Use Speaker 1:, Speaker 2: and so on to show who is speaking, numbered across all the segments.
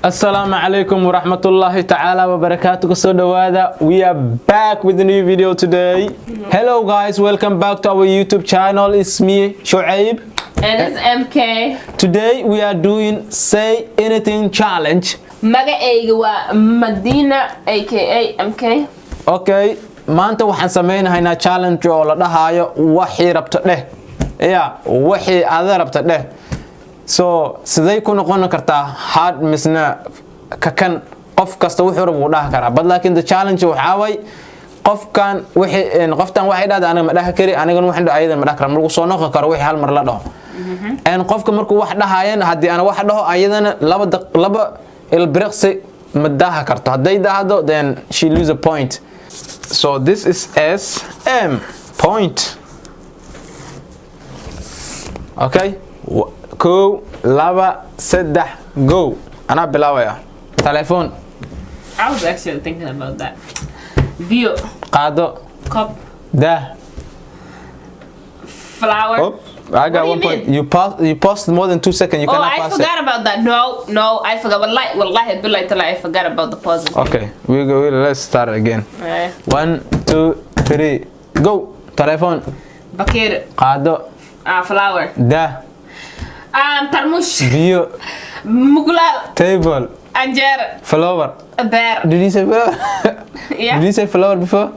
Speaker 1: Assalamu alaikum wa rahmatullahi ta'ala wa barakatuh. So we are back with a new video today. Hello guys, welcome back to our YouTube channel. It's me, Shoaib.
Speaker 2: And it's MK.
Speaker 1: Today we are doing Say Anything Challenge.
Speaker 2: Magacayga waa Madina aka MK.
Speaker 1: Okay, maanta waxaan sameynaynaa challenge oo la dhahayo wixii rabto dheh. Wixii aad rabto dheh. So sidee ku noqon kartaa hard misna kakan qof kasta wuxuu rabo dhaha karaa but laakiin the challenge waxa way qoftan waxay dhahdaa aniga ma dhaha kari anigana waxaan ayada ma dhaha kara markuu soo noqon karo wixii hal mar la dhaho qofka markuu wax dhahayeen hadii ana wax dhaho ayadana laba ilbiriqsi ma dhaha karto haday dhahdo then she lose a point. So this is SM point. Okay, go lava seddah go ana bilawaya telephone.
Speaker 2: I was actually thinking about that. View.
Speaker 1: Qado.
Speaker 2: Cup.
Speaker 1: Da.
Speaker 2: Flower.
Speaker 1: Oh, I got 1 point. You paused more than 2 seconds. You cannot pass it.
Speaker 2: I forgot about that. No, I forgot. Wallahi, I forgot about the pause.
Speaker 1: Okay, let's start again.
Speaker 2: Right.
Speaker 1: 1, 2, 3, go. Telephone.
Speaker 2: Bakir.
Speaker 1: Qado.
Speaker 2: Flower.
Speaker 1: Da.
Speaker 2: Tarmush.
Speaker 1: View.
Speaker 2: Mugulal.
Speaker 1: Table.
Speaker 2: Anjera.
Speaker 1: Flower.
Speaker 2: A bear.
Speaker 1: Did you say flower?
Speaker 2: Yeah.
Speaker 1: Did you say flower before?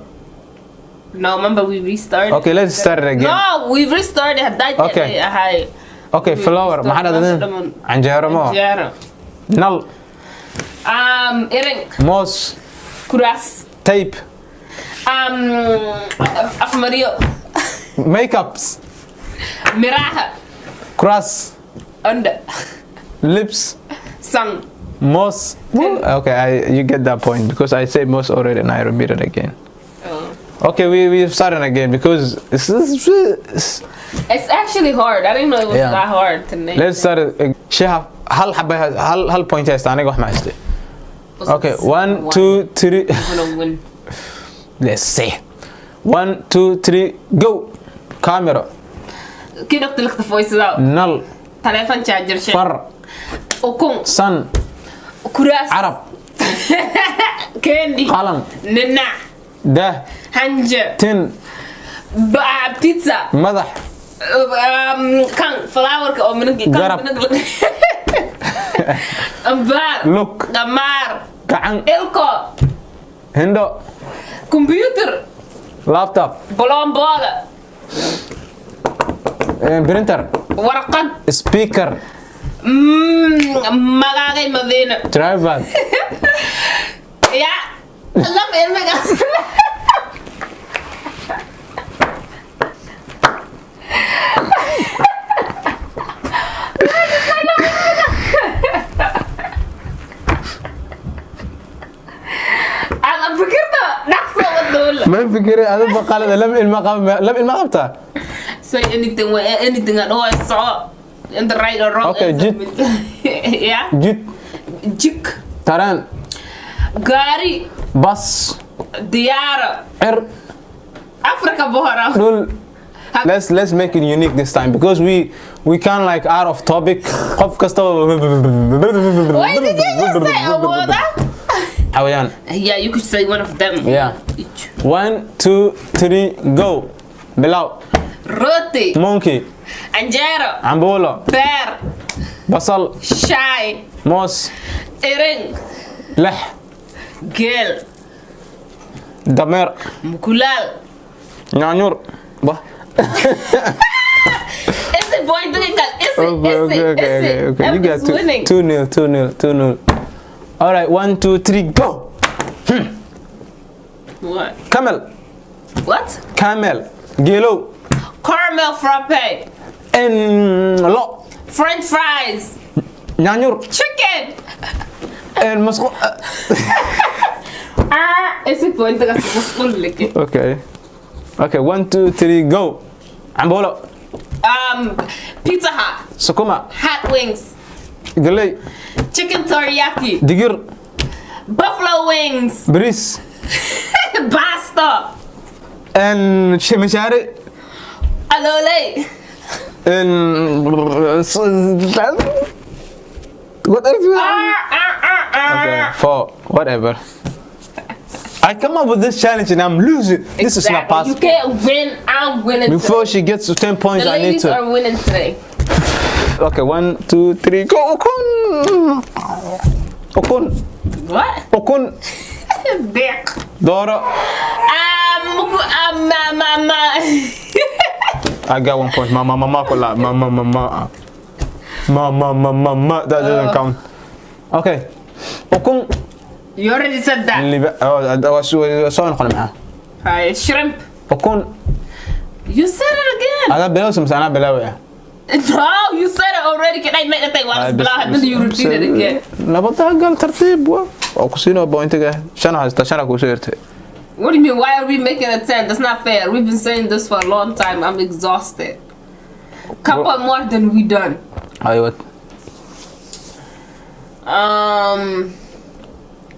Speaker 2: No, remember we restarted.
Speaker 1: Okay, let's start it again.
Speaker 2: No, we restarted.
Speaker 1: Okay. Okay, flower. Maxaa dhadhan? Anjera mo.
Speaker 2: Anjera.
Speaker 1: Nal.
Speaker 2: Earring.
Speaker 1: Mouse.
Speaker 2: Kuras.
Speaker 1: Tape.
Speaker 2: Afmario.
Speaker 1: Makeups.
Speaker 2: Miraha.
Speaker 1: Cross.
Speaker 2: Under.
Speaker 1: Lips.
Speaker 2: Sung.
Speaker 1: Moss. Okay, you get that point because I said moss already and I repeat it again.
Speaker 2: Oh.
Speaker 1: Okay, we started again because it's
Speaker 2: actually hard. I didn't know it was that hard to name.
Speaker 1: Let's start it. Shahab hal point test aniga wax ma hayste. Okay, 1 2 3.
Speaker 2: I'm gonna win.
Speaker 1: Let's see. 1 2 3 go. Camera.
Speaker 2: Kidok the voices out.
Speaker 1: Null.
Speaker 2: Telephone charger.
Speaker 1: Far.
Speaker 2: Okung.
Speaker 1: Sun.
Speaker 2: Kuras.
Speaker 1: Arab.
Speaker 2: Candy.
Speaker 1: Qalam.
Speaker 2: Nina.
Speaker 1: Da.
Speaker 2: Hanja.
Speaker 1: Tin.
Speaker 2: Pizza.
Speaker 1: Madax.
Speaker 2: Kang flower ka minagi.
Speaker 1: Garab.
Speaker 2: Ambar.
Speaker 1: Look.
Speaker 2: Gamar.
Speaker 1: Gacan.
Speaker 2: Ilko.
Speaker 1: Hindo.
Speaker 2: Computer.
Speaker 1: Laptop.
Speaker 2: Bolombola.
Speaker 1: Printer.
Speaker 2: Warqad.
Speaker 1: Speaker.
Speaker 2: Magagay Madina.
Speaker 1: Tripod.
Speaker 2: Yeah. Alam ilmiga. Alam fikirta naqsa wadul.
Speaker 1: ما فكري هذا بقال لم المقام
Speaker 2: Say anything at all saw in the right or wrong.
Speaker 1: Okay, jit.
Speaker 2: Yeah.
Speaker 1: Jit.
Speaker 2: Jik.
Speaker 1: Taran.
Speaker 2: Gari.
Speaker 1: Bus.
Speaker 2: Diara. Africa Bohara.
Speaker 1: Dul. Let's make it unique this time because we can't like out of topic.
Speaker 2: Why did you just say a word?
Speaker 1: Hawayan.
Speaker 2: Yeah, you could say one of them.
Speaker 1: Yeah. 1 2 3 go. Below.
Speaker 2: Roti.
Speaker 1: Monkey.
Speaker 2: Anjero.
Speaker 1: Ambola.
Speaker 2: Bear.
Speaker 1: Basal.
Speaker 2: Shy.
Speaker 1: Moss.
Speaker 2: Earring.
Speaker 1: Leh.
Speaker 2: Girl.
Speaker 1: Damer.
Speaker 2: Mukulal.
Speaker 1: Nyanyur. Bah.
Speaker 2: Is it boy doing that?
Speaker 1: Okay. You got 2-0. All right, 1 2 3 go.
Speaker 2: What?
Speaker 1: Camel.
Speaker 2: What?
Speaker 1: Camel. Gelo.
Speaker 2: Caramel frappe.
Speaker 1: And lot.
Speaker 2: French fries.
Speaker 1: Nyanyur.
Speaker 2: Chicken.
Speaker 1: And masco.
Speaker 2: Is it boy doing that?
Speaker 1: Okay. 1 2 3 go. Ambola.
Speaker 2: Pizza Hut.
Speaker 1: Sukuma.
Speaker 2: Hot wings.
Speaker 1: Galay.
Speaker 2: Chicken teriyaki.
Speaker 1: Digir.
Speaker 2: Buffalo wings.
Speaker 1: Bris.
Speaker 2: Pasta.
Speaker 1: And chimichari.
Speaker 2: Alole.
Speaker 1: And what else? Okay, 4, whatever. I come up with this challenge and I'm losing. This is not
Speaker 2: You
Speaker 1: possible.
Speaker 2: can't win. I'm winning.
Speaker 1: Before
Speaker 2: today.
Speaker 1: she gets to 10 points,
Speaker 2: The
Speaker 1: I need
Speaker 2: ladies
Speaker 1: to.
Speaker 2: are winning today.
Speaker 1: Okay, 1, 2, 3, go. Okun.
Speaker 2: What?
Speaker 1: Okun.
Speaker 2: Dick.
Speaker 1: Dora. I got 1 point. Mama. That doesn't count. Okay. Okun.
Speaker 2: You already said that. Alright, shrimp.
Speaker 1: Okun.
Speaker 2: You said it again.
Speaker 1: Ada below some sana below.
Speaker 2: No, you said it already. Can I make the thing while it's below? How do you repeat it again?
Speaker 1: نبضها ترتيب وكسينو بوينتك شنو هستشارك وسيرتي.
Speaker 2: What do you mean? Why are we making a 10? That's not fair. We've been saying this for a long time. I'm exhausted. Couple more than we done.
Speaker 1: أيوة.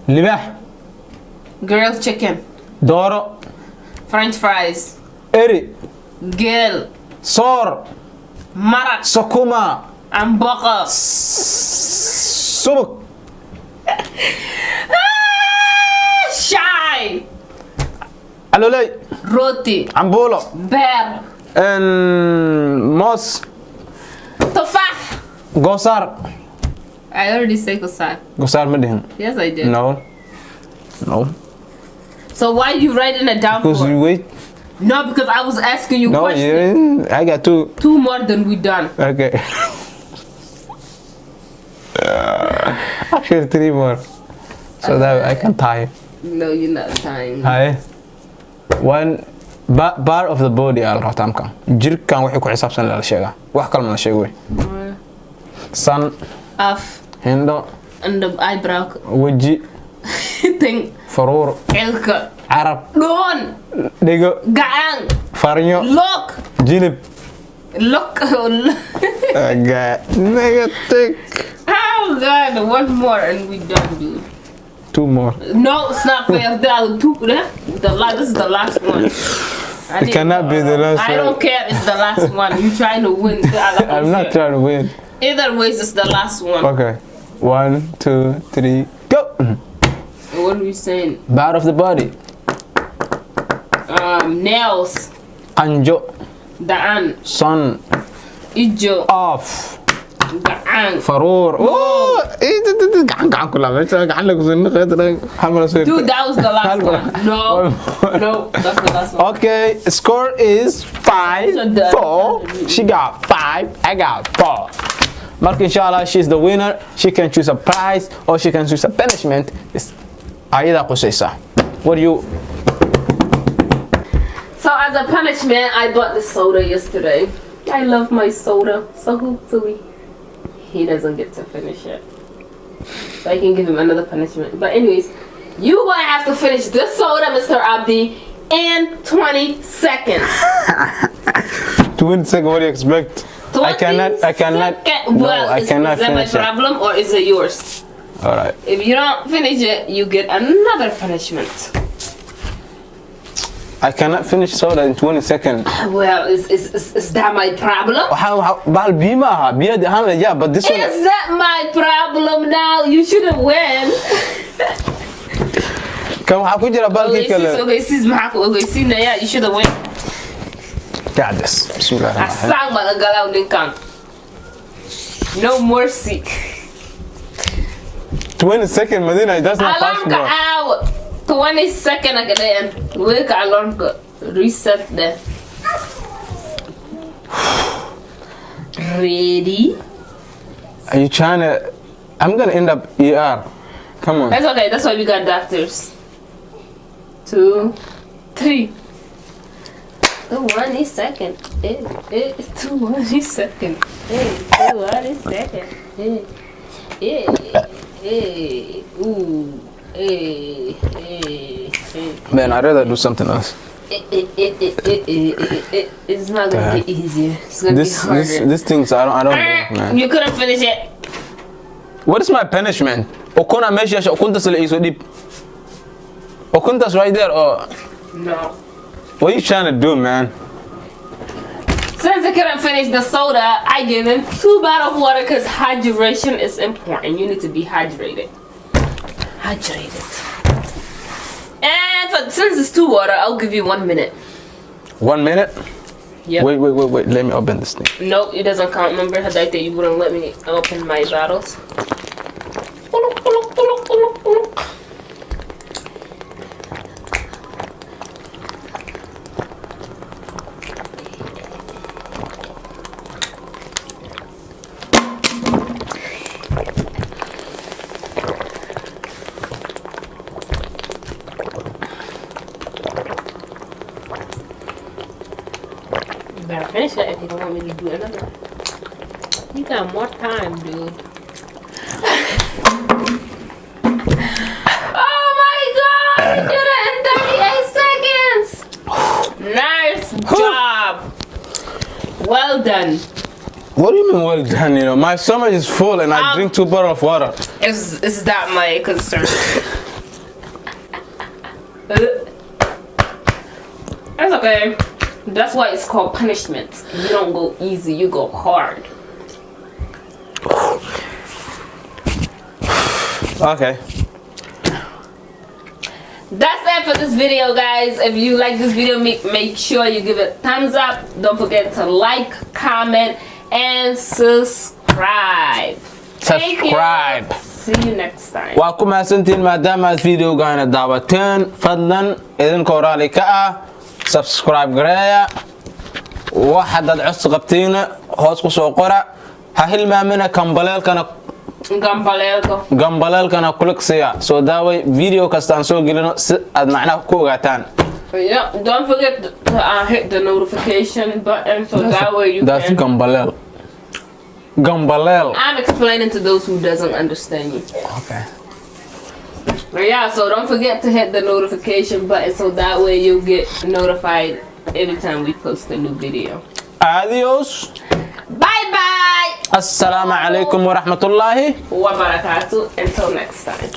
Speaker 1: لباح.
Speaker 2: Grilled chicken.
Speaker 1: دورو.
Speaker 2: French fries.
Speaker 1: إري.
Speaker 2: Grill.
Speaker 1: صور.
Speaker 2: Marak.
Speaker 1: سكوما.
Speaker 2: Ambaka.
Speaker 1: سمك.
Speaker 2: Shy.
Speaker 1: علولي.
Speaker 2: Roti.
Speaker 1: عمبولو.
Speaker 2: Bear.
Speaker 1: موس.
Speaker 2: Tufah.
Speaker 1: قصار.
Speaker 2: I already said kusai.
Speaker 1: قصار مدهن.
Speaker 2: Yes, I did.
Speaker 1: No.
Speaker 2: So why you writing it down
Speaker 1: Because
Speaker 2: for?
Speaker 1: you wait.
Speaker 2: No, because I was asking you
Speaker 1: No,
Speaker 2: questions.
Speaker 1: you didn't. I got 2.
Speaker 2: 2 more than we done.
Speaker 1: Okay. Actually 3 more. So that I can tie.
Speaker 2: No, you're not tying.
Speaker 1: Hi. 1 bar of the body al ratamka. Jirkan waxay ku xisaabsan la sheega. Wax kale ma la sheego way. Sun,
Speaker 2: Af.
Speaker 1: hindo,
Speaker 2: And the eyebrow.
Speaker 1: waji,
Speaker 2: Thing.
Speaker 1: faruur,
Speaker 2: Elka.
Speaker 1: carab,
Speaker 2: Don.
Speaker 1: dhigo,
Speaker 2: Gaang.
Speaker 1: farnyo,
Speaker 2: Look.
Speaker 1: jilib.
Speaker 2: Look.
Speaker 1: Negative.
Speaker 2: Oh God. 1 more and we done, dude.
Speaker 1: 2 more.
Speaker 2: No, it's not fair. This is the last one.
Speaker 1: It cannot be the last
Speaker 2: I
Speaker 1: one.
Speaker 2: don't care. It's the last one. You're trying to win.
Speaker 1: I'm not trying to win.
Speaker 2: Either ways, it's the last one.
Speaker 1: Okay. 1, 2, 3, go.
Speaker 2: What are we saying?
Speaker 1: Bar of the body.
Speaker 2: Nails.
Speaker 1: Anjo,
Speaker 2: Daan.
Speaker 1: sun,
Speaker 2: Ijo.
Speaker 1: off.
Speaker 2: Gaang.
Speaker 1: faruur. Oh, gacan kula meesha gacan lagu soo naqay xamar soo.
Speaker 2: Dude, that was the last one. No. No, that's the last one.
Speaker 1: Okay, score is 5, 4. She got 5, I got 4. Mark, inshallah, she's the winner. She can choose a prize or she can choose a punishment. It's ayada qusaysa. What do you?
Speaker 2: So as a punishment, I bought the soda yesterday. I love my soda. So hopefully he doesn't get to finish it. So I can give him another punishment. But anyways, you're gonna have to finish this soda, Mr. Abdi, in 20 seconds.
Speaker 1: 20 seconds, what do you expect? I cannot. No,
Speaker 2: Well,
Speaker 1: I cannot
Speaker 2: is that my
Speaker 1: finish it.
Speaker 2: problem or is it yours?
Speaker 1: Alright.
Speaker 2: If you don't finish it, you get another punishment.
Speaker 1: I cannot finish soda in 20 seconds.
Speaker 2: Well, is that my problem?
Speaker 1: How bima yeah, but this one.
Speaker 2: Is that my problem now? You shouldn't win.
Speaker 1: Kan waxa ku jira balki kale.
Speaker 2: Okay, sis maxaa ku ogeysiin naya you should have win.
Speaker 1: Got this. Bismillahirrahmanirrahim.
Speaker 2: Asang malagalaw ninkan. No mercy.
Speaker 1: 20 seconds, Medina, that's not
Speaker 2: Alarm ka
Speaker 1: possible.
Speaker 2: out. 20 seconds again. Wake alarm ka. Reset there. Ready?
Speaker 1: Are you trying to? I'm gonna end up ER. Come on.
Speaker 2: That's okay. That's why we got doctors. 2, 3. 20 seconds. 20 seconds. 20 seconds. Ooh.
Speaker 1: Man, I'd rather do something else.
Speaker 2: It's not gonna get easier. It's gonna be harder.
Speaker 1: This things I don't know, man.
Speaker 2: You couldn't finish it.
Speaker 1: What is my punishment? Okuna meshi asha okuntas le iso deep. Okuntas right there. Oh,
Speaker 2: No.
Speaker 1: what are you trying to do, man?
Speaker 2: Since I couldn't finish the soda, I gave him 2 bottles of water because hydration is important. You need to be hydrated. hydrated. And since it's 2 water, I'll give you 1 minute.
Speaker 1: 1 minute?
Speaker 2: Yep.
Speaker 1: Wait. Let me open this thing.
Speaker 2: Nope, it doesn't count. Remember how that day you wouldn't let me open my bottles? You better finish it if you don't want me to do another. You got more time, dude. Oh my god! You did it in 38 seconds! Nice job! Well done.
Speaker 1: What do you mean well done? You know, my stomach is full and I drink 2 bottles of water.
Speaker 2: Is that my concern? That's okay. That's why it's called punishment. You don't go easy, you go hard.
Speaker 1: Okay.
Speaker 2: That's it for this video, guys. If you like this video, make sure you give it a thumbs up. Don't forget to like, comment, and subscribe.
Speaker 1: Subscribe.
Speaker 2: See you next time.
Speaker 1: waa ku mahadsantiin maadaama aad videogaana daawateen fadlan idinkoo raali ka ah subscribe gareeya wax haddaad codsi qabtiina hoos ku soo qora ha hilmaamina gambaleelkana kuliksiya soo daaway video kasta aan soo gelino si aad macnaha ku ogaataan.
Speaker 2: Yeah, don't forget to hit the notification button so that way you
Speaker 1: That's
Speaker 2: can...
Speaker 1: Gambalel.
Speaker 2: I'm explaining to those who doesn't understand you.
Speaker 1: Okay.
Speaker 2: But yeah, so don't forget to hit the notification button so that way you'll get notified every time we post a new video.
Speaker 1: Adios.
Speaker 2: Bye bye.
Speaker 1: Assalamu alaikum wa rahmatullahi
Speaker 2: wa barakatuh. Until next time.